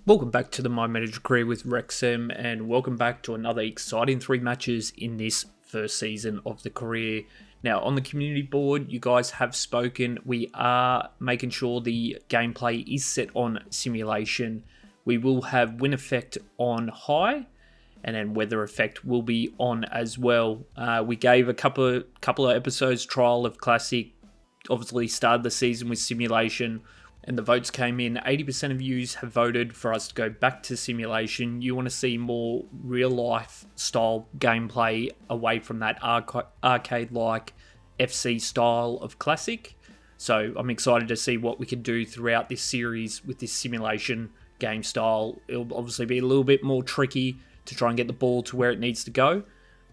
Welcome back to the My Manager Career with WREXHAM, and welcome back to another exciting 3 matches in this first season of the career. Now, on the community board, you guys have spoken. We are making sure the gameplay is set on simulation. We will have win effect on high, and then weather effect will be on as well. We gave a couple of episodes trial of Classic. Obviously, started the season with simulation. And the votes came in. 80% of you have voted for us to go back to simulation. You want to see more real-life style gameplay away from that arcade-like FC style of Classic. So I'm excited to see what we can do throughout this series with this simulation game style. It'll obviously be a little bit more tricky to try and get the ball to where it needs to go.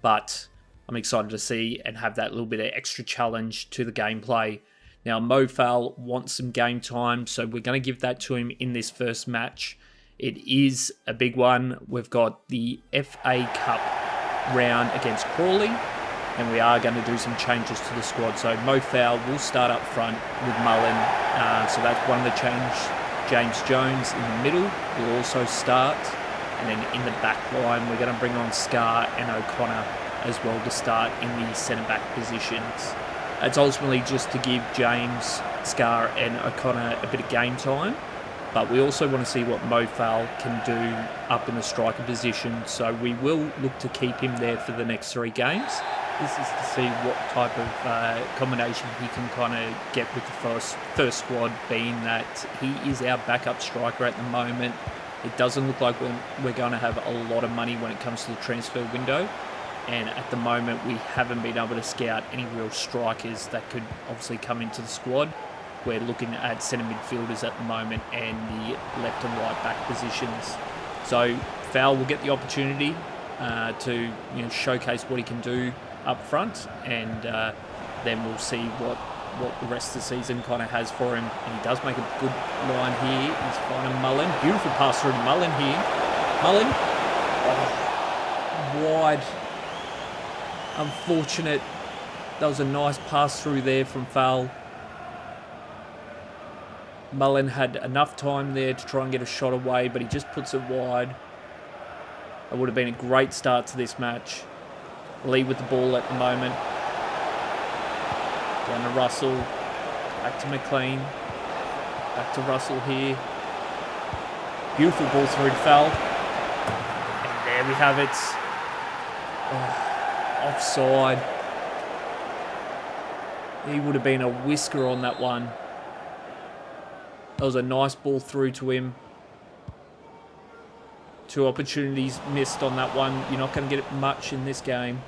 But I'm excited to see and have that little bit of extra challenge to the gameplay. Now, Mo Fowl wants some game time, so we're going to give that to him in this first match. It is a big one. We've got the FA Cup round against Crawley, and we are going to do some changes to the squad. So Mo Fowl will start up front with Mullen, so that's one of the changes. James Jones in the middle will also start, and then in the back line, we're going to bring on Scar and O'Connor as well to start in the centre-back positions. It's ultimately just to give James, Scar and O'Connor a bit of game time. But we also want to see what Mo Fowl can do up in the striker position. So we will look to keep him there for the next 3 games. This is to see what type of combination he can kind of get with the first squad, being that he is our backup striker at the moment. It doesn't look like we're going to have a lot of money when it comes to the transfer window. And at the moment, we haven't been able to scout any real strikers that could obviously come into the squad. We're looking at centre midfielders at the moment and the left and right back positions. So Fowl will get the opportunity to showcase what he can do up front, and then we'll see what the rest of the season kind of has for him. And he does make a good line here. He's finding Mullen. Beautiful pass through to Mullen here. Mullen. Wide. Unfortunate. That was a nice pass through there from Fowl. Mullen had enough time there to try and get a shot away, but he just puts it wide. It would have been a great start to this match. Lee with the ball at the moment. Down to Russell. Back to McLean. Back to Russell here. Beautiful ball through to Fowl. And there we have it. Offside. He would have been a whisker on that one. That was a nice ball through to him. 2 opportunities missed on that one. You're not going to get it much in this game.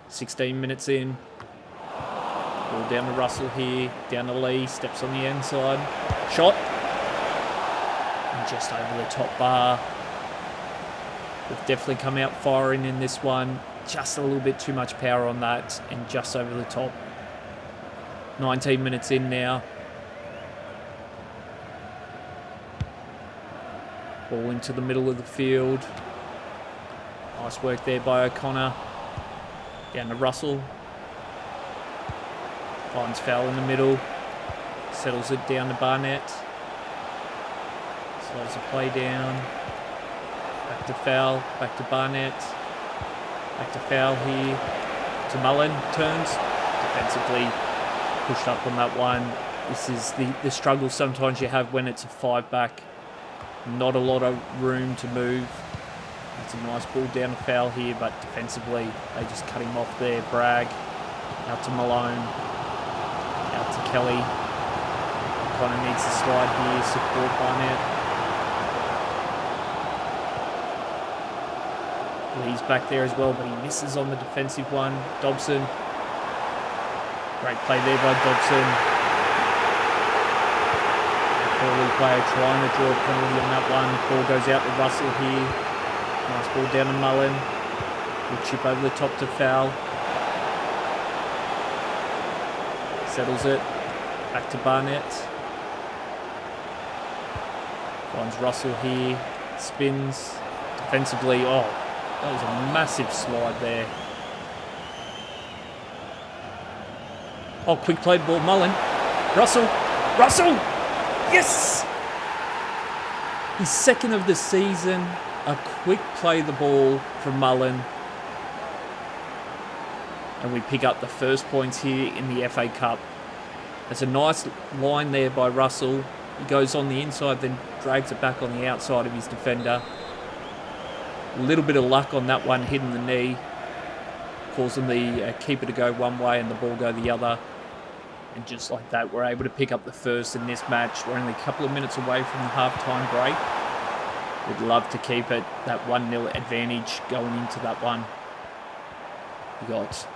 16 minutes in. Ball down to Russell here. Down to Lee. Steps on the inside. Shot. And just over the top bar. We've definitely come out firing in this one. Just a little bit too much power on that, and just over the top. 19 minutes in now. Ball into the middle of the field. Nice work there by O'Connor. Down to Russell. Finds Fowl in the middle. Settles it down to Barnett. Slows the play down. Back to Fowl. Back to Barnett. Back to Fowl here. To Mullen. Turns. Defensively pushed up on that one. This is the struggle sometimes you have when it's a 5-back. Not a lot of room to move. That's a nice ball down to Fowl here, but defensively they just cut him off there. Bragg. Out to Malone. Out to Kelly. Kind of needs to slide here. Support Barnett. Lee's back there as well, but he misses on the defensive one. Dobson. Great play there by Dobson. Crawley player trying to draw a penalty on that one. Ball goes out to Russell here. Nice ball down to Mullen. Good chip over the top to Fowl. Settles it. Back to Barnett. Finds Russell here. Spins. Defensively, that was a massive slide there. Quick played ball. Mullen. Russell. Yes! His second of the season. A quick play the ball from Mullen. And we pick up the first points here in the FA Cup. There's a nice line there by Russell. He goes on the inside, then drags it back on the outside of his defender. A little bit of luck on that one, hitting the knee. Causing the keeper to go one way and the ball go the other. And just like that, we're able to pick up the first in this match. We're only a couple of minutes away from the half-time break. We'd love to keep it, that 1-0 advantage going into that one. We got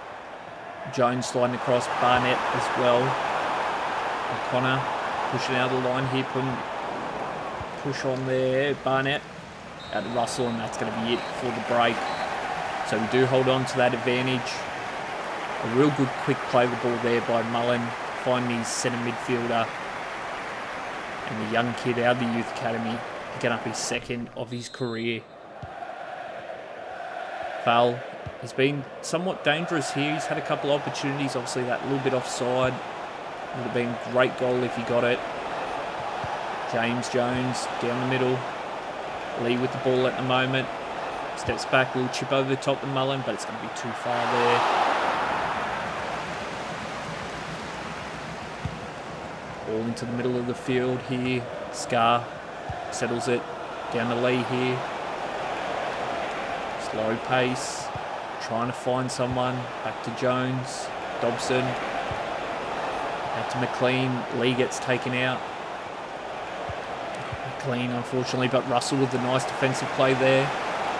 Jones sliding across, Barnett as well. O'Connor pushing out of the line here, push on there, Barnett out to Russell, and that's going to be it for the break. So we do hold on to that advantage. A real good quick play the ball there by Mullen, finding his centre midfielder. And the young kid out of the youth academy, picking up his second of his career. Foul. He's been somewhat dangerous here. He's had a couple of opportunities. Obviously that little bit offside. Would have been a great goal if he got it. James Jones down the middle. Lee with the ball at the moment. Steps back, a little chip over the top of Mullen, but it's going to be too far there. Ball into the middle of the field here. Scar settles it down to Lee here. Slow pace. Trying to find someone. Back to Jones. Dobson. Out to McLean. Lee gets taken out. McLean, unfortunately, but Russell with a nice defensive play there.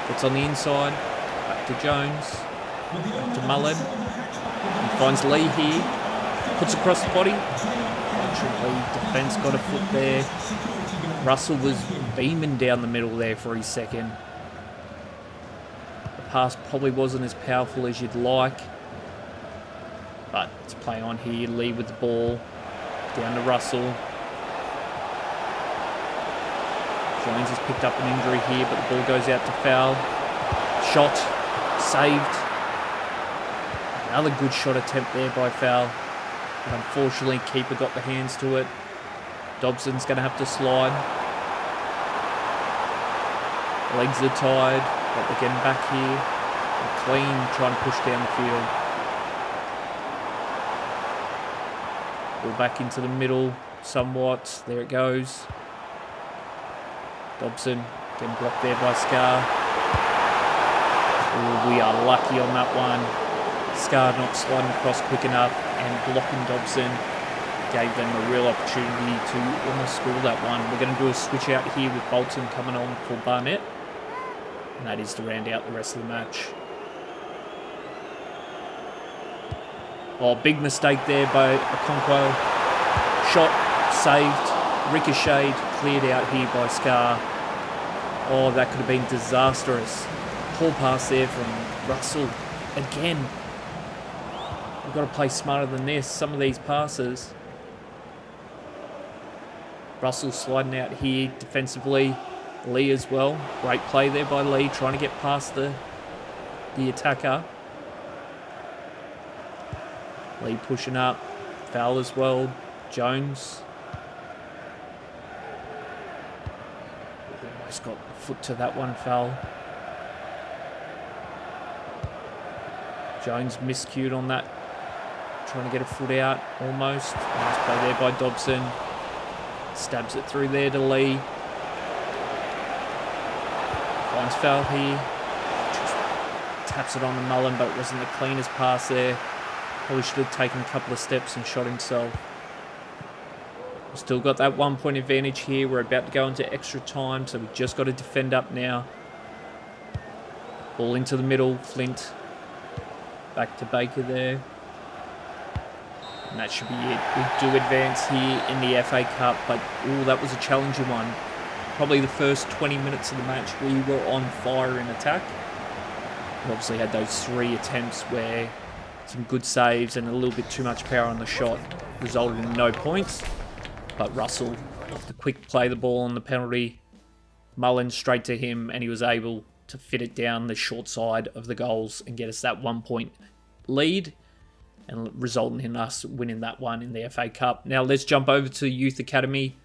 Gets on the inside. Back to Jones. Back to Mullen. He finds Lee here. Puts across the body. Unfortunately, defence got a foot there. Russell was beaming down the middle there for his second. The pass probably wasn't as powerful as you'd like. But it's play on here. Lee with the ball. Down to Russell. Jones has picked up an injury here, but the ball goes out to foul. Shot. Saved. Another good shot attempt there by foul. But unfortunately, keeper got the hands to it. Dobson's going to have to slide. Legs are tied, but they're getting back here. McLean trying to push down the field. Ball back into the middle somewhat. There it goes. Dobson getting blocked there by Scar. Ooh, we are lucky on that one. Scar not sliding across quick enough and blocking Dobson gave them a real opportunity to almost score that one. We're going to do a switch out here with Bolton coming on for Barnett. And that is to round out the rest of the match. Oh, big mistake there by Okonkwo. Shot, saved, ricocheted, cleared out here by Scar. Oh, that could have been disastrous. Poor pass there from Russell. Again, we've got to play smarter than this. Some of these passes. Russell sliding out here defensively. Lee as well. Great play there by Lee, trying to get past the attacker. Lee pushing up. Foul as well. Jones. Almost got the foot to that one, foul. Jones miscued on that. Trying to get a foot out, almost. Nice play there by Dobson. Stabs it through there to Lee. Finds foul here. Just taps it on the Mullen, but it wasn't the cleanest pass there. Probably should have taken a couple of steps and shot himself. We've still got that 1 point advantage here. We're about to go into extra time, so we've just got to defend up now. Ball into the middle, Flint. Back to Baker there. And that should be it. We do advance here in the FA Cup, but that was a challenging one. Probably the first 20 minutes of the match, we were on fire in attack. We obviously had those 3 attempts where some good saves and a little bit too much power on the shot resulted in no points. But Russell, off the quick play the ball on the penalty, Mullen straight to him, and he was able to fit it down the short side of the goals and get us that 1 point lead, and resulting in us winning that one in the FA Cup. Now let's jump over to the Youth Academy.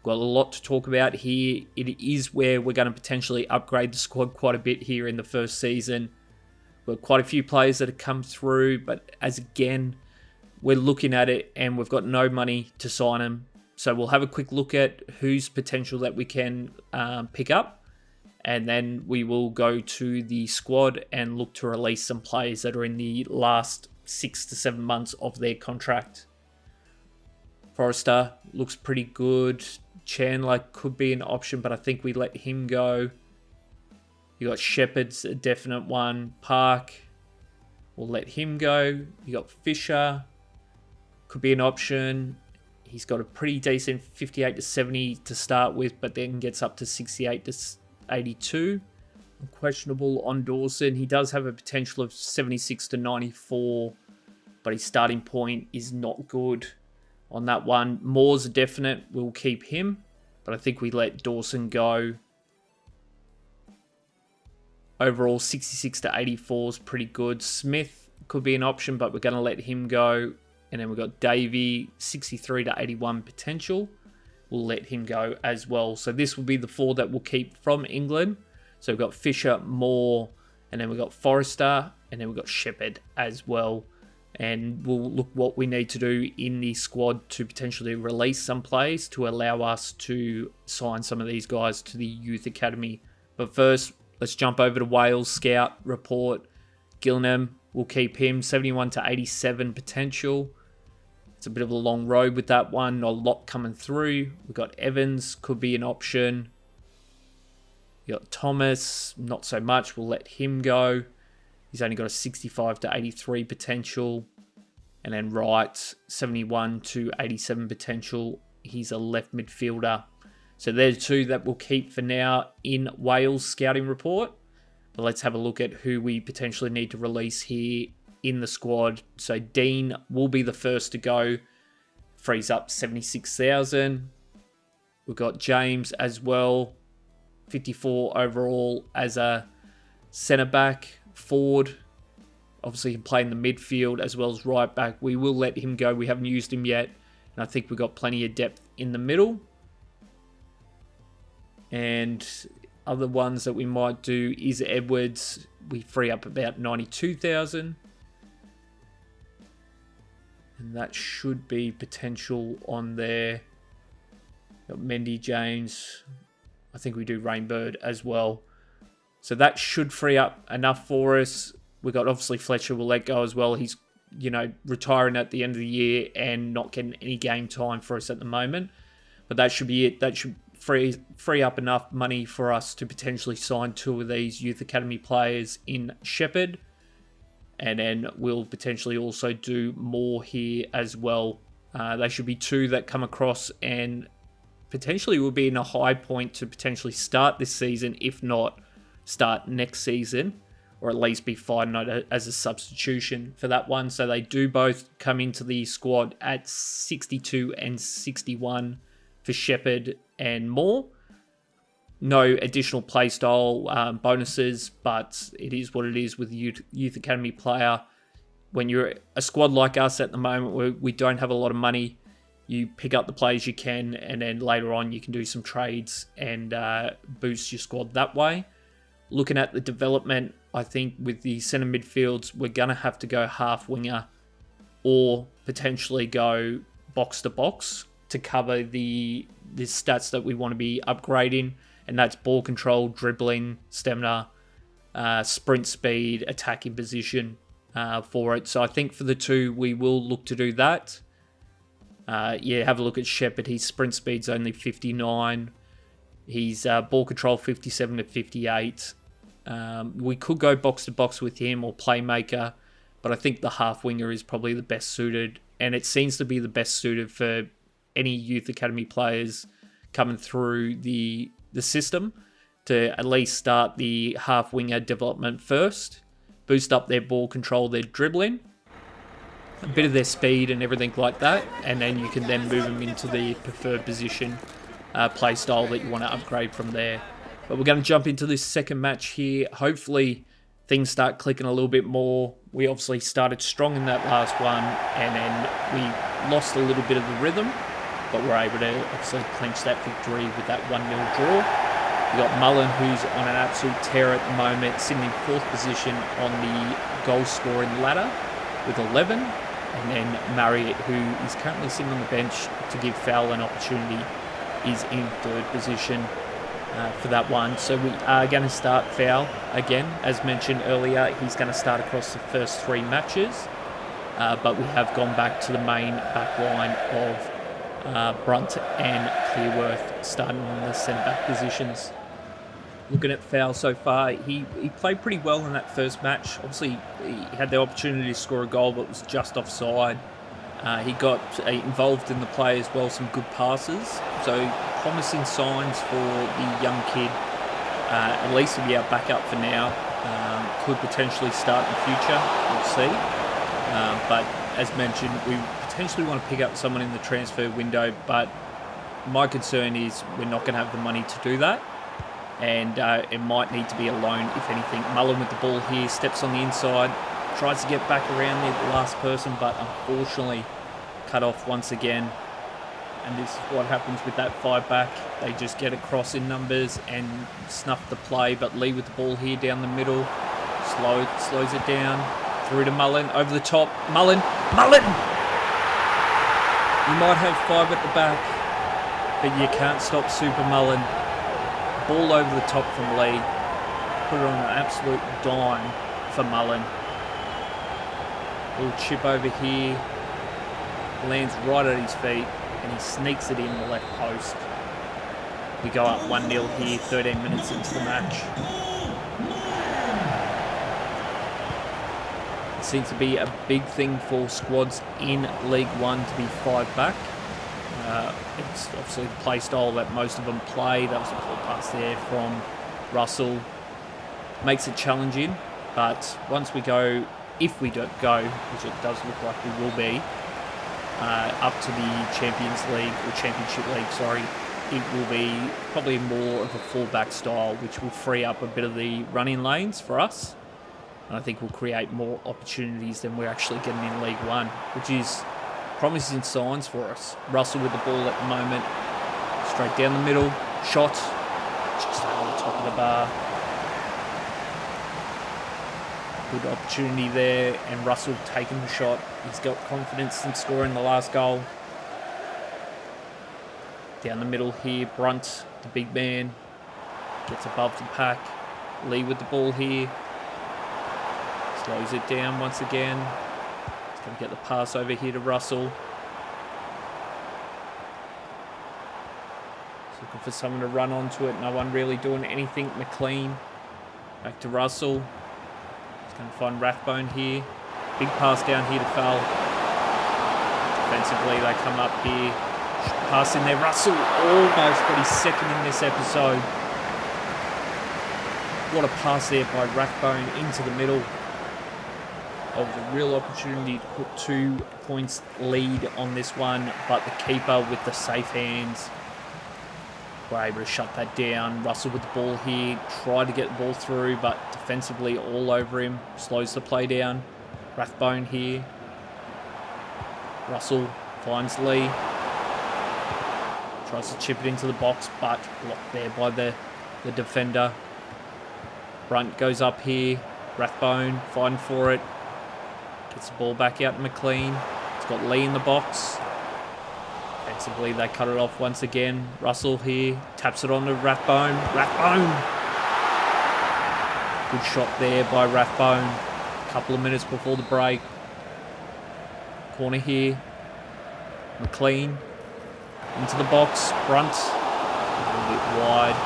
Got a lot to talk about here. It is where we're going to potentially upgrade the squad quite a bit here in the first season. We've got quite a few players that have come through, but as again, we're looking at it and we've got no money to sign them. So we'll have a quick look at whose potential that we can pick up. And then we will go to the squad and look to release some players that are in the last 6 to 7 months of their contract. Forrester looks pretty good. Chandler could be an option, but I think we let him go. You got Shepherd's a definite one. Park, we'll let him go. You got Fisher, could be an option. He's got a pretty decent 58 to 70 to start with, but then gets up to 68 to 82. Questionable on Dawson. He does have a potential of 76 to 94, but his starting point is not good on that one. Moore's a definite. We'll keep him, but I think we let Dawson go. Overall, 66 to 84 is pretty good. Smith could be an option, but we're going to let him go. And then we've got Davey, 63 to 81 potential. We'll let him go as well. So this will be the 4 that we'll keep from England. So we've got Fisher, Moore, and then we've got Forrester, and then we've got Shepherd as well. And we'll look what we need to do in the squad to potentially release some players to allow us to sign some of these guys to the youth academy. But first, let's jump over to Wales Scout report. Gillingham, we'll keep him, 71 to 87 potential. It's a bit of a long road with that one. Not a lot coming through. We've got Evans, could be an option. You got Thomas, not so much. We'll let him go. He's only got a 65 to 83 potential. And then Wright, 71 to 87 potential. He's a left midfielder. So there's 2 that we'll keep for now in Wales scouting report. But let's have a look at who we potentially need to release here in the squad. So Dean will be the first to go. Frees up 76,000. We've got James as well. 54 overall as a centre back. Ford, obviously he can play in the midfield as well as right back. We will let him go. We haven't used him yet. And I think we've got plenty of depth in the middle. And other ones that we might do is Edwards. We free up about 92,000. And that should be potential on there. Got Mendy, James. I think we do Rainbird as well. So that should free up enough for us. We've got obviously Fletcher will let go as well. He's, retiring at the end of the year and not getting any game time for us at the moment. But that should be it. That should free up enough money for us to potentially sign 2 of these youth academy players in Shepherd. And then we'll potentially also do more here as well. They should be 2 that come across and potentially will be in a high point to potentially start this season, if not start next season, or at least be fighting as a substitution for that one. So they do both come into the squad at 62 and 61 for Shepherd and Moore. No additional playstyle bonuses, but it is what it is with the youth academy player. When you're a squad like us at the moment, where we don't have a lot of money, you pick up the players you can, and then later on you can do some trades and boost your squad that way. Looking at the development, I think with the centre midfields, we're going to have to go half winger or potentially go box to box to cover the stats that we want to be upgrading. And that's ball control, dribbling, stamina, sprint speed, attacking position for it. So I think for the 2, we will look to do that. Have a look at Shepherd. His sprint speed's only 59. He's ball control 57 to 58. We could go box to box with him or playmaker, but I think the half winger is probably the best suited, and it seems to be the best suited for any youth academy players coming through the system to at least start the half winger development first, boost up their ball control, their dribbling, a bit of their speed and everything like that, and then you can then move them into the preferred position play style that you want to upgrade from there. But we're going to jump into this second match here. Hopefully things start clicking a little bit more. We obviously started strong in that last one, and then we lost a little bit of the rhythm. but we're able to obviously clinch that victory with that 1-0 draw. We got Mullen, who's on an absolute tear at the moment, sitting in 4th position on the goal scoring ladder with 11. And then Marriott, who is currently sitting on the bench to give Fowl an opportunity, is in 3rd position for that one. So we are going to start Fowl again. As mentioned earlier, he's going to start across the first 3 matches. But we have gone back to the main back line of Brunt and Clearworth starting in the centre-back positions. Looking at Fowl so far, he played pretty well in that first match. Obviously, he had the opportunity to score a goal, but was just offside. He got involved in the play as well, some good passes. So promising signs for the young kid. At least he'll be our backup for now. Could potentially start in the future. We'll see. But as mentioned, we potentially want to pick up someone in the transfer window. But my concern is we're not going to have the money to do that. And it might need to be a loan, if anything. Mullen with the ball here, steps on the inside, tries to get back around the last person, but unfortunately cut off once again. And this is what happens with that 5-back. They just get across in numbers and snuff the play. But Lee with the ball here down the middle, slows it down, through to Mullen, over the top. Mullen! You might have 5 at the back, but you can't stop Super Mullen. Ball over the top from Lee. Put it on an absolute dime for Mullen. Little chip over here. Lands right at his feet. And he sneaks it in the left post. We go up 1-0 here, 13 minutes into the match. It seems to be a big thing for squads in League One to be 5-back. It's obviously the play style that most of them play. That was a poor pass there from Russell. Makes it challenging, but once we go, if we don't go, which it does look like we will be, up to the Champions League, or Championship League, sorry, it will be probably more of a 4-back style, which will free up a bit of the running lanes for us. And I think we'll create more opportunities than we're actually getting in League One, which is promising signs for us. Russell with the ball at the moment. Straight down the middle. Shot. Just over the top of the bar. Good opportunity there. And Russell taking the shot. He's got confidence in scoring the last goal. Down the middle here. Brunt, the big man. Gets above the pack. Lee with the ball here. Slows it down once again. Going to get the pass over here to Russell. He's looking for someone to run onto it. No one really doing anything. McLean. Back to Russell. He's going to find Rathbone here. Big pass down here to Fowl. Defensively, they come up here. Pass in there. Russell almost got his second in this episode. What a pass there by Rathbone into the middle. Of the real opportunity to put 2 points lead on this one, but the keeper with the safe hands were able to shut that down. Russell with the ball here, tried to get the ball through, but defensively all over him, slows the play down. Rathbone here. Russell finds Lee. Tries to chip it into the box, but blocked there by the defender. Brunt goes up here. Rathbone fighting for it. Gets the ball back out to McLean. It's got Lee in the box. Defensively, they cut it off once again. Russell here. Taps it on to Rathbone. Rathbone! Good shot there by Rathbone. A couple of minutes before the break. Corner here. McLean. Into the box. Brunt. A little bit wide.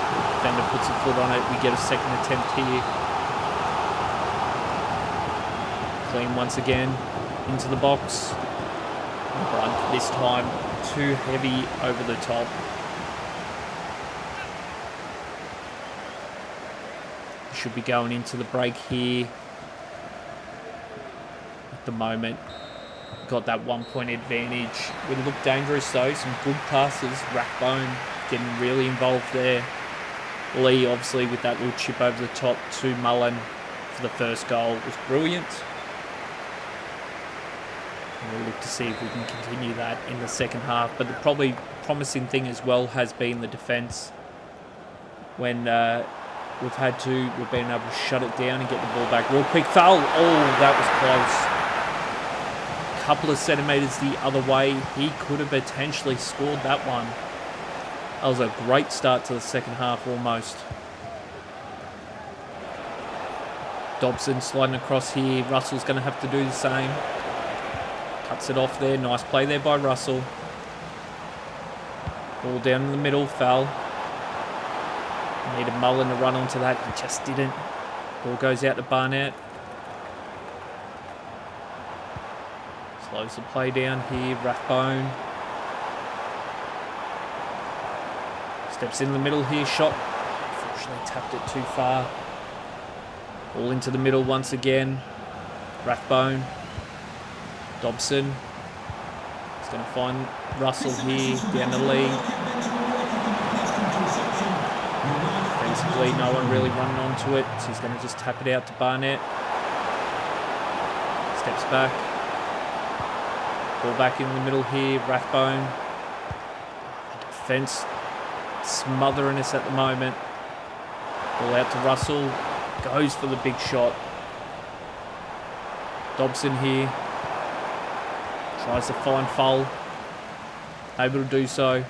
The defender puts a foot on it. We get a second attempt here. Clean once again into the box. Brunt this time too heavy over the top. Should be going into the break here. At the moment, got that 1 point advantage. Would look dangerous though. Some good passes. Rathbone getting really involved there. Lee obviously with that little chip over the top to Mullen for the first goal was brilliant. And we'll look to see if we can continue that in the second half. But the probably promising thing as well has been the defence. When we've been able to shut it down and get the ball back. Real quick foul. Oh, that was close. A couple of centimetres the other way. He could have potentially scored that one. That was a great start to the second half almost. Dobson sliding across here. Russell's going to have to do the same. Cuts it off there. Nice play there by Russell. Ball down in the middle. Foul. Needed Mullen to run onto that. He just didn't. Ball goes out to Barnett. Slows the play down here. Rathbone. Steps in the middle here. Shot. Unfortunately tapped it too far. Ball into the middle once again. Rathbone. Dobson. He's going to find Russell here. Down the lead. Defensively, no one really running onto it. So he's going to just tap it out to Barnett. Steps back. Ball back in the middle here. Rathbone. Defence smothering us at the moment. Ball out to Russell. Goes for the big shot. Dobson here. Tries to find Full. Able to do so.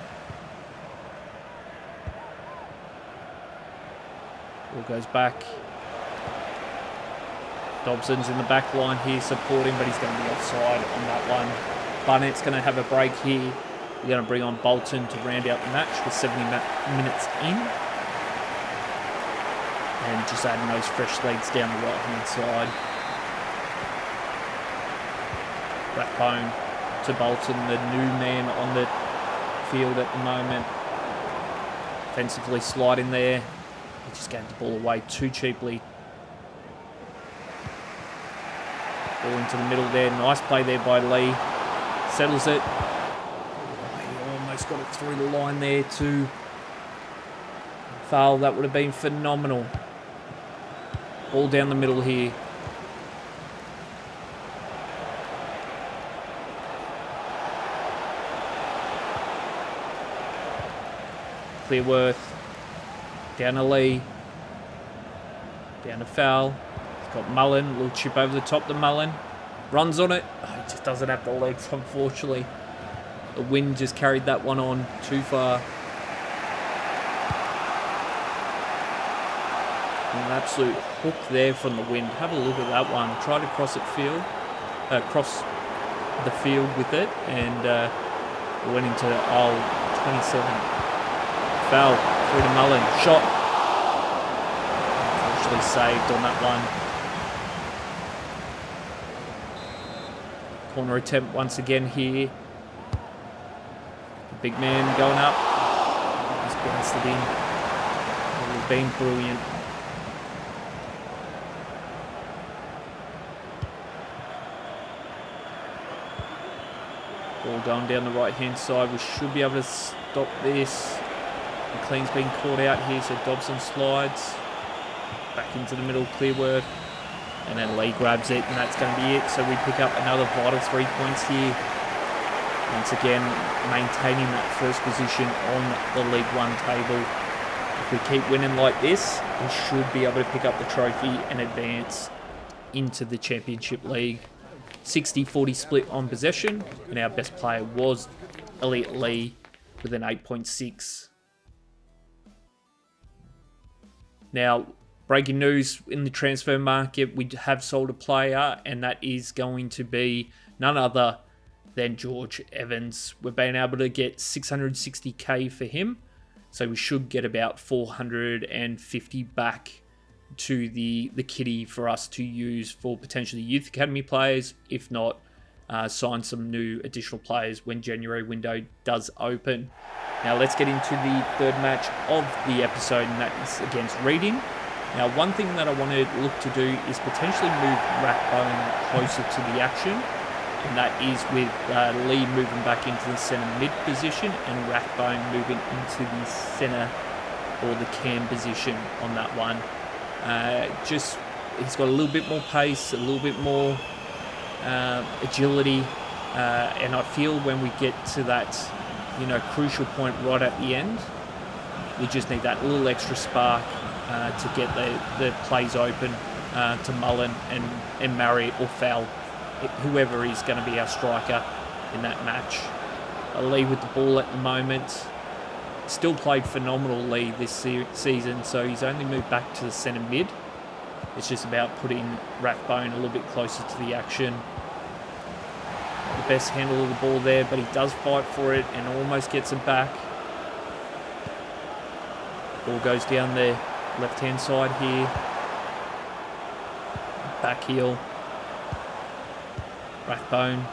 Ball goes back. Dobson's in the back line here supporting, but he's going to be offside on that one. Barnett's going to have a break here. We're going to bring on Bolton to round out the match with 70 minutes in. And just adding those fresh legs down the right-hand side. Rathbone to Bolton, the new man on the field at the moment. Defensively sliding there. He just gave the ball away too cheaply. Ball into the middle there. Nice play there by Lee. Settles it. He almost got it through the line there too. Foul, that would have been phenomenal. Ball down the middle here. Clearworth. Down to Lee. Down to Foul. He's got Mullen. A little chip over the top to Mullen. Runs on it. Oh, he just doesn't have the legs, unfortunately. The wind just carried that one on too far. An absolute hook there from the wind. Have a look at that one. Try to cross the field with it, and went into 27. Foul through to Mullen. Shot. Unfortunately saved on that one. Corner attempt once again here. The big man going up. He's bounced it in. It would have been brilliant. Ball going down the right-hand side. We should be able to stop this. McLean's been caught out here, so Dobson slides. Back into the middle, Clearworth. And then Lee grabs it, and that's going to be it. So we pick up another vital 3 points here. Once again, maintaining that first position on the League One table. If we keep winning like this, we should be able to pick up the trophy and advance into the Championship League. 60-40 split on possession, and our best player was Elliot Lee with an 8.6. Now, breaking news in the transfer market, we have sold a player, and that is going to be none other than George Evans. We've been able to get 660k for him, so we should get about 450 back to the kitty for us to use for potentially youth academy players, if not sign some new additional players when January window does open. Now let's get into the third match of the episode, and that is against Reading. Now one thing that I want to look to do is potentially move Rathbone closer to the action, and that is with Lee moving back into the centre mid position and Rathbone moving into the centre or the cam position on that one. He's got a little bit more pace, a little bit more agility, And I feel when we get to that, crucial point right at the end, we just need that little extra spark to get the plays open to Mullen and Marriott or Fowl, whoever is going to be our striker in that match. Lee with the ball at the moment. Still played phenomenal, Lee, this season, so he's only moved back to the centre mid. It's just about putting Rathbone a little bit closer to the action. The best handle of the ball there, but he does fight for it and almost gets it back. Ball goes down the left-hand side here. Back heel. Rathbone.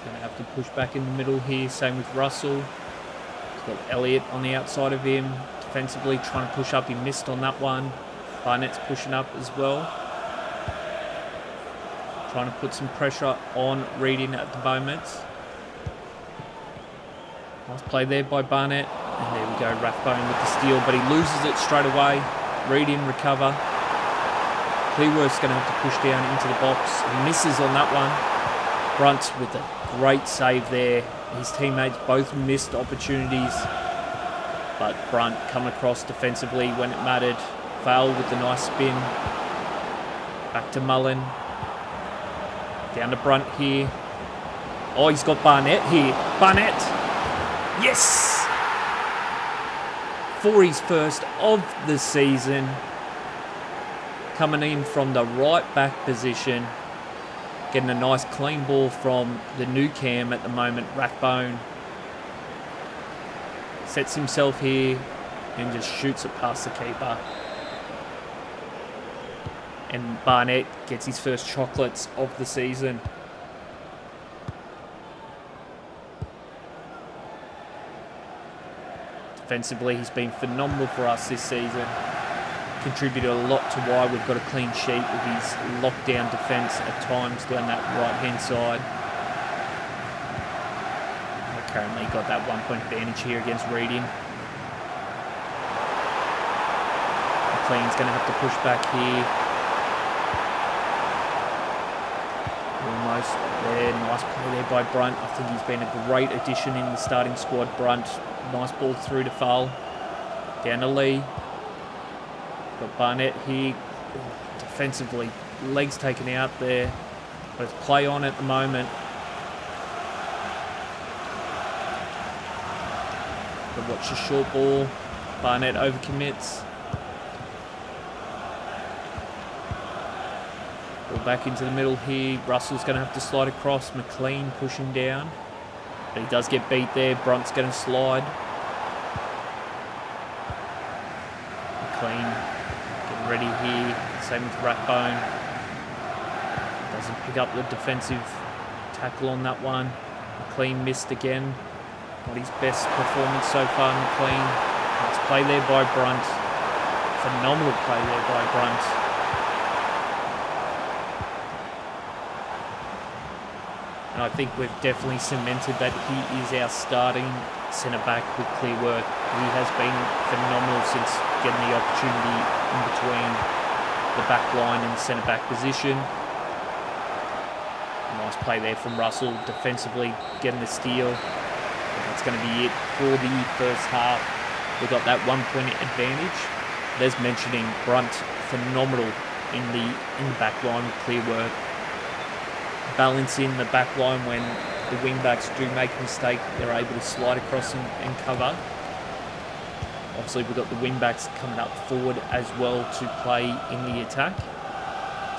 Going to have to push back in the middle here. Same with Russell. He's got Elliott on the outside of him. Defensively trying to push up. He missed on that one. Barnett's pushing up as well. Trying to put some pressure on Reading at the moment. Nice play there by Barnett. And there we go, Rathbone with the steal, but he loses it straight away. Reading recover. Clearworth's going to have to push down into the box. He misses on that one. Brunt with a great save there. His teammates both missed opportunities, but Brunt coming across defensively when it mattered. Foul with the nice spin. Back to Mullen. Down to Brunt here. Oh, he's got Barnett here. Barnett! Yes! For his first of the season. Coming in from the right back position. Getting a nice clean ball from the new cam at the moment, Rathbone. Sets himself here and just shoots it past the keeper. And Barnett gets his first chocolates of the season. Defensively, he's been phenomenal for us this season. Contributed a lot to why we've got a clean sheet with his lockdown defence at times down that right-hand side. We've currently got that 1 point advantage here against Reading. McLean's going to have to push back here. Almost there. Nice play there by Brunt. I think he's been a great addition in the starting squad. Brunt, nice ball through to Fowl. Down to Lee. Got Barnett here. Defensively, legs taken out there. But it's play on at the moment. But watch the short ball. Barnett overcommits. Ball back into the middle here. Russell's going to have to slide across. McLean pushing down. But he does get beat there. Brunt's going to slide. McLean getting ready here. Same with Rathbone. Doesn't pick up the defensive tackle on that one. McLean missed again. Not his best performance so far, McLean. Nice play there by Brunt. Phenomenal play there by Brunt. And I think we've definitely cemented that he is our starting centre-back with Clearworth. He has been phenomenal since getting the opportunity in between the back line and the centre-back position. Nice play there from Russell, defensively getting the steal. That's going to be it for the first half. We've got that 1 point advantage. There's mentioning Brunt, phenomenal in the back line with Clearworth. Balance in the back line when the wing-backs do make a mistake, they're able to slide across and cover. Obviously, we've got the wing-backs coming up forward as well to play in the attack.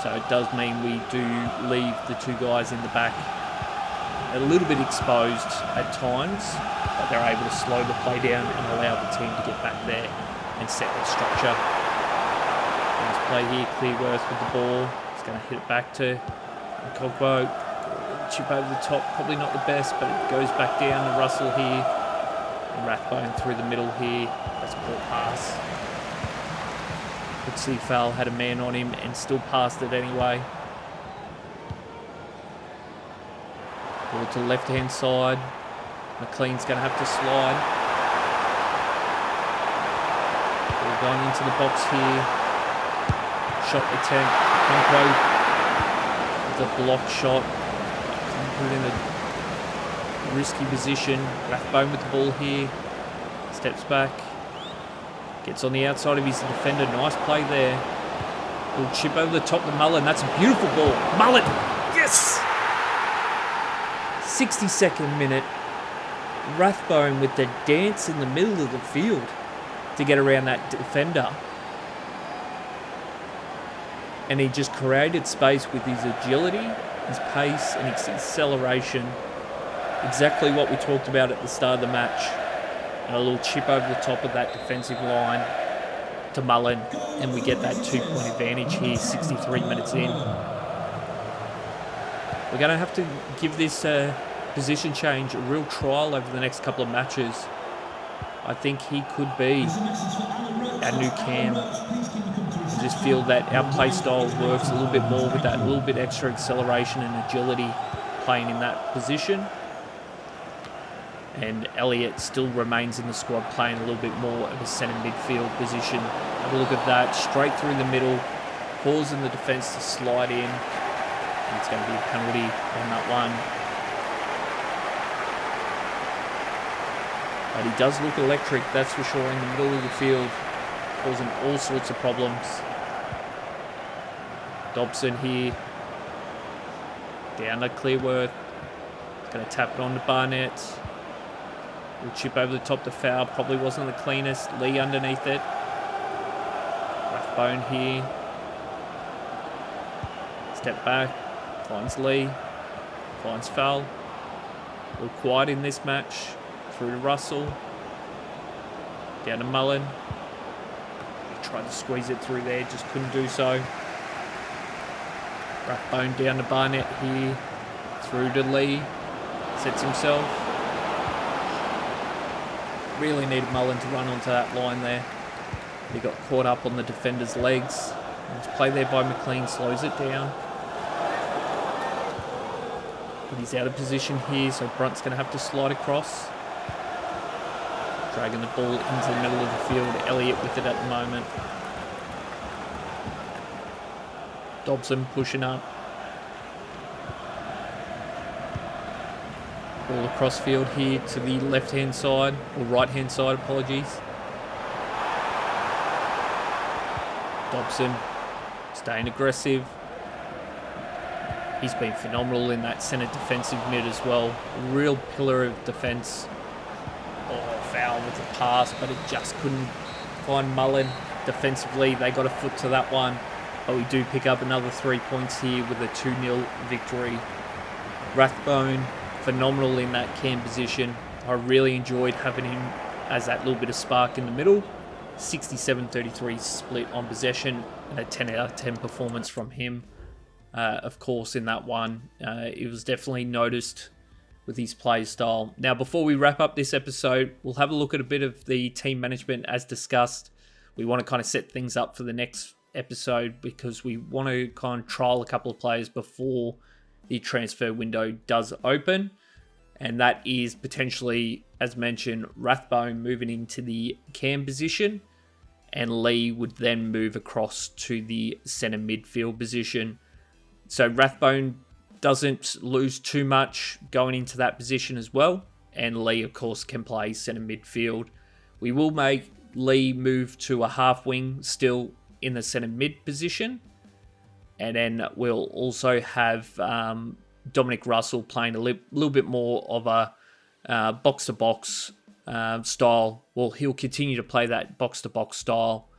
So it does mean we do leave the two guys in the back a little bit exposed at times, but they're able to slow the play down and allow the team to get back there and set their structure. Nice play here, Clearworth with the ball. He's going to hit it back to Cogbo. Chip over the top, probably not the best, but it goes back down to Russell here. And Rathbone through the middle here. That's a poor pass. Could see Fowl had a man on him and still passed it anyway. Ball to the left-hand side. McLean's going to have to slide. Ball going into the box here. Shot attempt. Conquo with a block shot. Put it in a risky position. Rathbone with the ball here. Steps back. Gets on the outside of his defender. Nice play there. Little chip over the top to Mullen. That's a beautiful ball. Mullen! Yes! 62nd minute. Rathbone with the dance in the middle of the field to get around that defender. And he just created space with his agility, his pace, and his acceleration. Exactly what we talked about at the start of the match. And a little chip over the top of that defensive line to Mullen, and we get that 2-point advantage here, 63 minutes in. We're going to have to give this position change a real trial over the next couple of matches. I think he could be our new cam. I just feel that our play style works a little bit more with that little bit extra acceleration and agility playing in that position. And Elliott still remains in the squad playing a little bit more of a centre midfield position. Have a look at that, straight through the middle, causing the defence to slide in. And it's going to be a penalty on that one. But he does look electric, that's for sure, in the middle of the field, causing all sorts of problems. Dobson here, down to Clearworth. He's going to tap it on to Barnett. We'll chip over the top to foul. Probably wasn't the cleanest. Lee underneath it. Rathbone here. Step back. Finds Lee. Finds foul. A little quiet in this match. Through to Russell. Down to Mullen. He tried to squeeze it through there. Just couldn't do so. Rathbone down to Barnett here. Through to Lee. Sets himself. Really needed Mullen to run onto that line there. He got caught up on the defender's legs. Nice play there by McLean, slows it down. But he's out of position here, so Brunt's going to have to slide across. Dragging the ball into the middle of the field. Elliott with it at the moment. Dobson pushing up. Ball across field here to the left-hand side, or right-hand side, apologies. Dobson staying aggressive. He's been phenomenal in that centre defensive mid as well. A real pillar of defence. Oh, foul with the pass, but it just couldn't find Mullen defensively. They got a foot to that one. But we do pick up another 3 points here with a 2-0 victory. Rathbone, phenomenal in that cam position. I really enjoyed having him as that little bit of spark in the middle. 67-33 split on possession and a 10 out of 10 performance from him. Of course, in that one, it was definitely noticed with his play style. Now, before we wrap up this episode, we'll have a look at a bit of the team management as discussed. We want to kind of set things up for the next episode because we want to kind of trial a couple of players before the transfer window does open. And that is potentially, as mentioned, Rathbone moving into the cam position. And Lee would then move across to the centre midfield position. So Rathbone doesn't lose too much going into that position as well. And Lee, of course, can play centre midfield. We will make Lee move to a half wing still in the centre mid position. And then we'll also have Dominic Russell playing a little bit more of a box-to-box style. Well, he'll continue to play that box-to-box style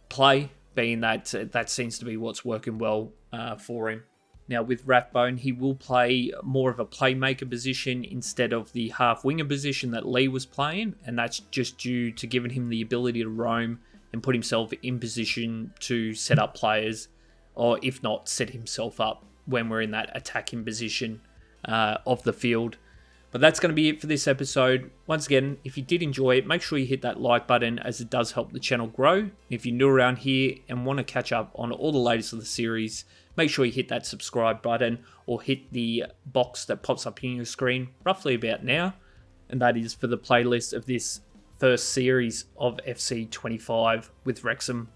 play, being that seems to be what's working well for him. Now, with Rathbone, he will play more of a playmaker position instead of the half-winger position that Lee was playing, and that's just due to giving him the ability to roam and put himself in position to set up players, or if not, set himself up when we're in that attacking position of the field. But that's going to be it for this episode. Once again, if you did enjoy it, make sure you hit that like button as it does help the channel grow. If you're new around here and want to catch up on all the latest of the series, make sure you hit that subscribe button or hit the box that pops up in your screen roughly about now. And that is for the playlist of this first series of FC 25 with Wrexham.